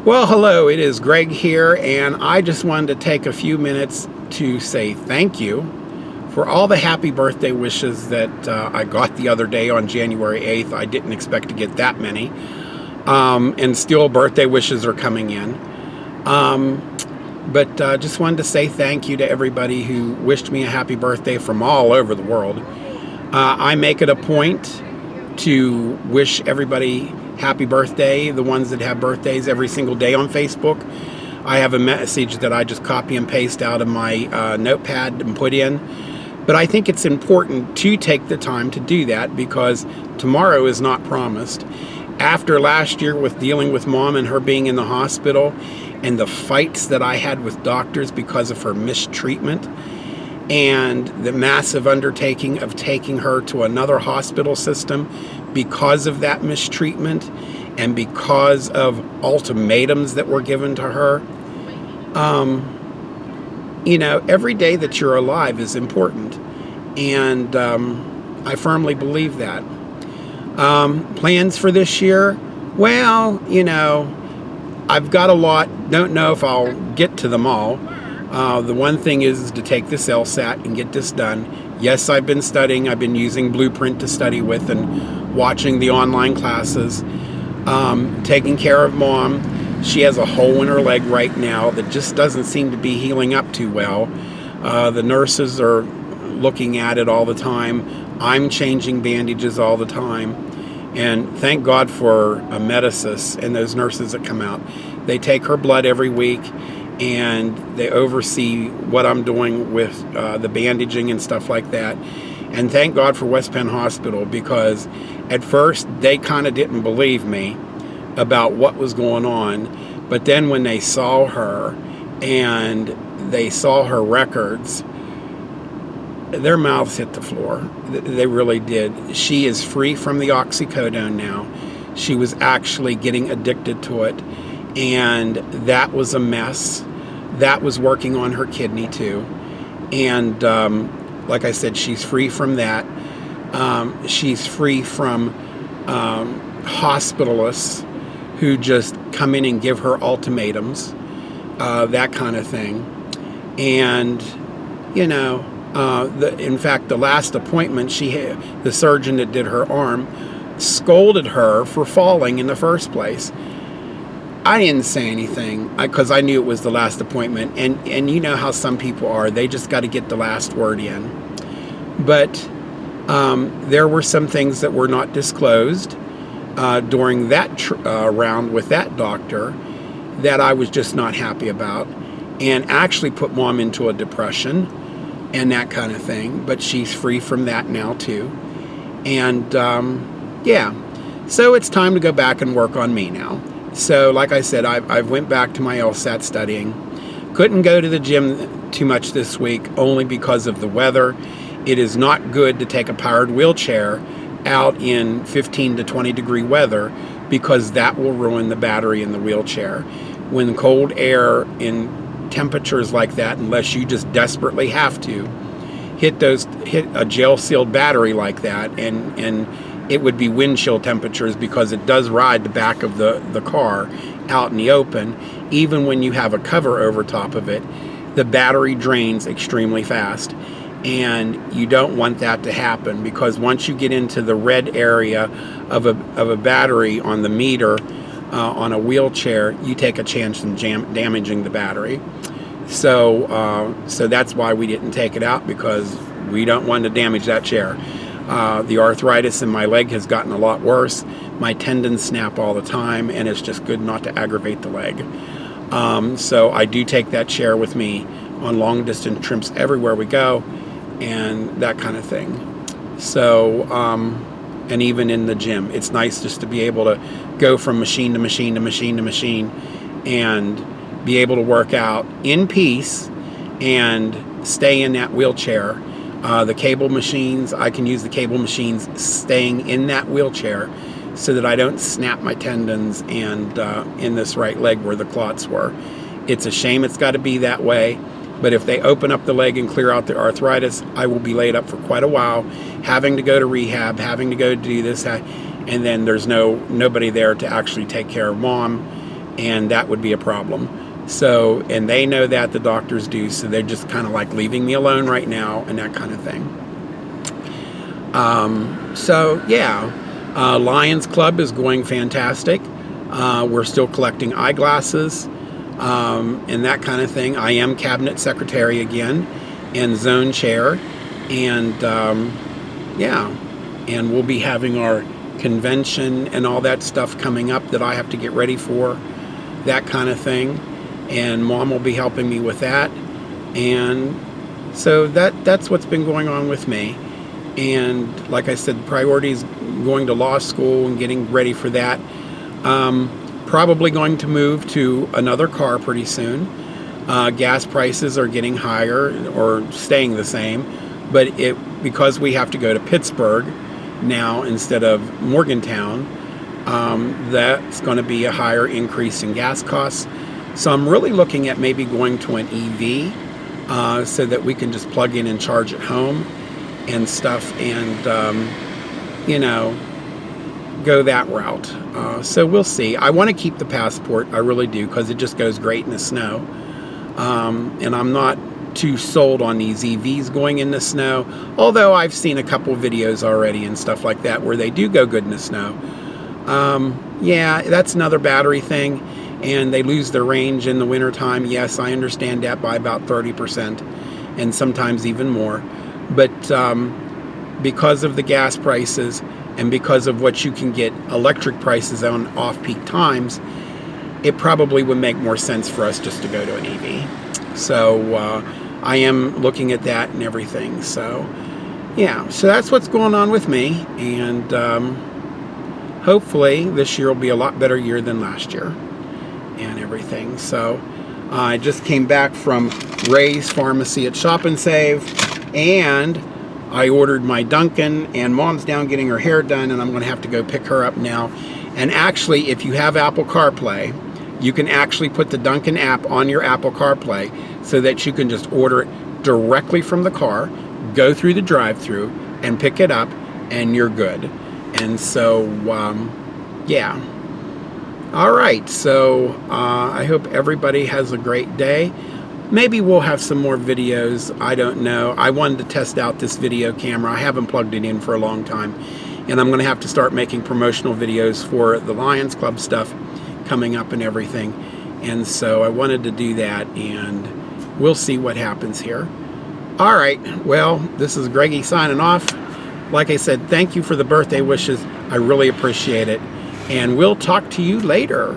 Well, hello, it is Greg here, and I just wanted to take a few minutes to say thank you for all the happy birthday wishes that I got the other day on January 8th. I didn't expect to get that many, and still birthday wishes are coming in. But just wanted to say thank you to everybody who wished me a happy birthday from all over the world. I make it a point to wish everybody happy birthday, the ones that have birthdays, every single day on Facebook. I have a message that I just copy and paste out of my notepad and put in. But I think it's important to take the time to do that because tomorrow is not promised. After last year with dealing with Mom and her being in the hospital and the fights that I had with doctors because of her mistreatment and the massive undertaking of taking her to another hospital system because of that mistreatment and because of ultimatums that were given to her, every day that you're alive is important. And I firmly believe that. Plans for this year? Well, I've got a lot. Don't know if I'll get to them all. The one thing is to take this LSAT and get this done. Yes, I've been studying. I've been using Blueprint to study with and watching the online classes. Taking care of Mom. She has a hole in her leg right now that just doesn't seem to be healing up too well. The nurses are looking at it all the time. I'm changing bandages all the time. And thank God for a medicist and those nurses that come out. They take her blood every week and they oversee what I'm doing with the bandaging and stuff like that. And thank God for West Penn Hospital, because at first they kind of didn't believe me about what was going on. But then when they saw her and they saw her records, their mouths hit the floor. They really did. She is free from the oxycodone now. She was actually getting addicted to it. And that was a mess. That was working on her kidney too. And like I said, she's free from that. She's free from hospitalists who just come in and give her ultimatums, that kind of thing. And, in fact, the last appointment she had, the surgeon that did her arm scolded her for falling in the first place. I didn't say anything because I knew it was the last appointment. And you know how some people are. They just got to get the last word in. But there were some things that were not disclosed during that round with that doctor that I was just not happy about, and actually put Mom into a depression and that kind of thing. But she's free from that now too. And so it's time to go back and work on me now. So like I said, I went back to my LSAT studying. Couldn't go to the gym too much this week only because of the weather. It is not good to take a powered wheelchair out in 15 to 20 degree weather because that will ruin the battery in the wheelchair. When cold air in temperatures like that, unless you just desperately have to, hit a gel sealed battery like that, and it would be wind chill temperatures because it does ride the back of the car out in the open. Even when you have a cover over top of it, the battery drains extremely fast. And you don't want that to happen, because once you get into the red area of a battery on the meter on a wheelchair, you take a chance in damaging the battery. So that's why we didn't take it out, because we don't want to damage that chair. The arthritis in my leg has gotten a lot worse. My tendons snap all the time, and it's just good not to aggravate the leg. So I do take that chair with me on long distance trips everywhere we go, and that kind of thing. So, and even in the gym, it's nice just to be able to go from machine to machine to machine to machine and be able to work out in peace and stay in that wheelchair. The cable machines, I can use the cable machines staying in that wheelchair so that I don't snap my tendons and in this right leg where the clots were. It's a shame it's got to be that way. But if they open up the leg and clear out the arthritis, I will be laid up for quite a while, having to go to rehab, having to go do this, and then there's nobody there to actually take care of Mom and that would be a problem. So, and they know that, the doctors do, so they're just kind of like leaving me alone right now and that kind of thing. So yeah, Lions Club is going fantastic. We're still collecting eyeglasses and that kind of thing. I am cabinet secretary again and zone chair, and yeah, and we'll be having our convention and all that stuff coming up that I have to get ready for, that kind of thing. And Mom will be helping me with that. And so that's what's been going on with me. And like I said, priorities going to law school and getting ready for that. Probably going to move to another car pretty soon. Gas prices are getting higher or staying the same, but because we have to go to Pittsburgh now instead of Morgantown, that's going to be a higher increase in gas costs. So I'm really looking at maybe going to an EV so that we can just plug in and charge at home and stuff, and you know, go that route. So we'll see. I want to keep the Passport, I really do, because it just goes great in the snow. And I'm not too sold on these EVs going in the snow, although I've seen a couple videos already and stuff like that where they do go good in the snow. Yeah, that's another battery thing, and they lose their range in the wintertime. Yes, I understand that, by about 30% and sometimes even more. But because of the gas prices and because of what you can get electric prices on off-peak times, it probably would make more sense for us just to go to an EV. So I am looking at that and everything. So yeah, so that's what's going on with me, and hopefully this year will be a lot better year than last year and everything. So I just came back from Ray's Pharmacy at Shop and Save, and I ordered my Dunkin', and Mom's down getting her hair done, and I'm going to have to go pick her up now. And actually, if you have Apple CarPlay, you can actually put the Dunkin' app on your Apple CarPlay so that you can just order it directly from the car, go through the drive-thru, and pick it up, and you're good. And so, yeah. All right, so I hope everybody has a great day. Maybe we'll have some more videos. I don't know. I wanted to test out this video camera. I haven't plugged it in for a long time, and I'm going to have to start making promotional videos for the Lions Club stuff coming up and everything. And so I wanted to do that, and we'll see what happens here. All right, well, this is Greggy signing off. Like I said, thank you for the birthday wishes. I really appreciate it. And we'll talk to you later.